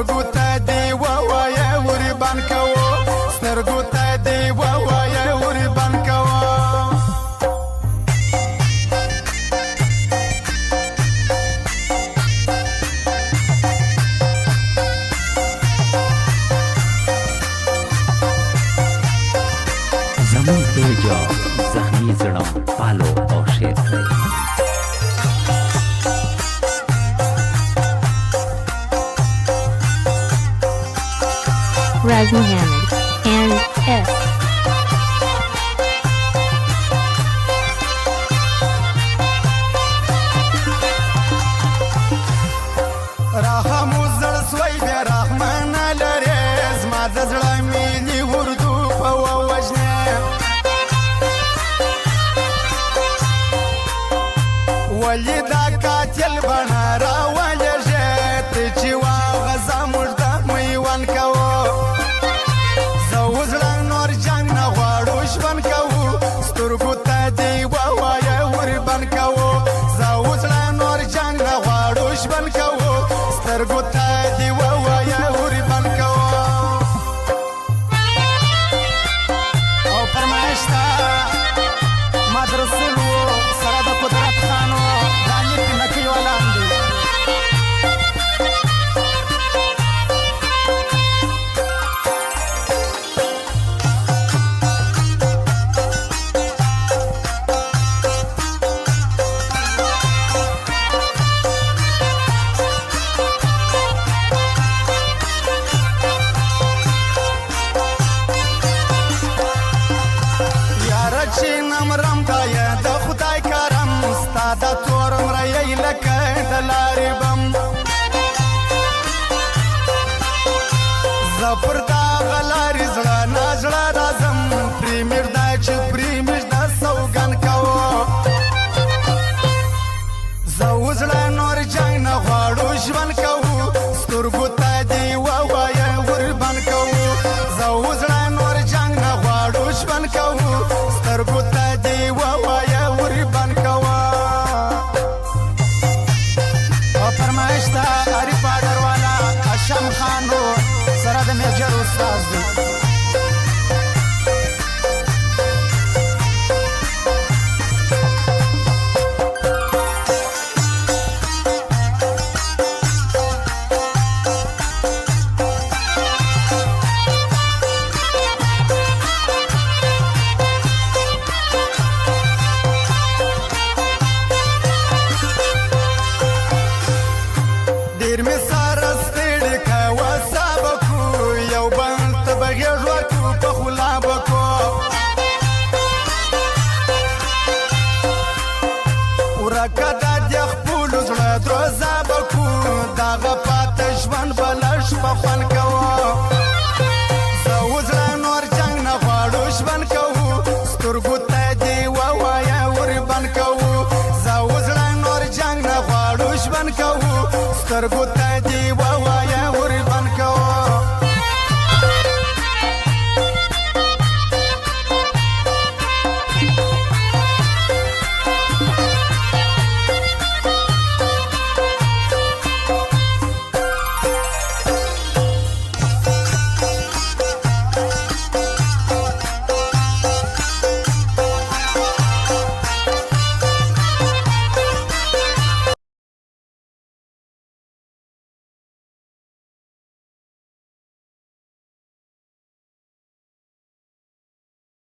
سترګو ته دې ووایه وربان کوو سترګو ته دې ووایه وربان کوو زمون پیجا زخمی زړه فالو او شیر کړئ. Raz Muhammad and S. رحم زړه سوی بیا رحمان لرې زما د زړه مینې اردو په ووژنې ولې دا قاتل بڼه راولېږې ته چې واغزه موږ د میوان کوو زه وزړه نور جنګ نه غواړو ژوند کوو سترګو ته دې ووایه وربان کوو زه وزړه نور جنګ نه غواړو ژوند کوو سترګو ته دې ووایه وربان کوو او فرمایش ته مدرسول و سره د قدرت خانو دا نیت نکۍ ولان دي یاره چې نمرم دایه د خدای کرم ستا د تور مریی لکه د لارې بم زه پر دغه لارې زړه نه زړه راځم پرې مېږده چې پرې مېږده سوګند کوو زه وزړه نور جنګ نه غواړو ژوند کوو سترګو ته دې ووایه وربان کوو زه وزړه نور جنګ نه غواړو ژوند کوو سترګو ته دې ووایه وربان کوو او فرمایش ته عارف اډروالا هاشم خان رو سره د میجر استاد دی ډېر مې سره ستړي کوه سابقو یو بل ته به غېږ ورکړو په خوله بکو ورکه دا د خپلو زړه دروزه بکو دغه پاته ژوند به لږ په خوند کوو زه وزړه نور جنګ نه غواړو ژوند کوو سترګو ته دې ووایه وربان کوو زه وزړه نور جنګ نه غواړو ژوند کوو سترګو ته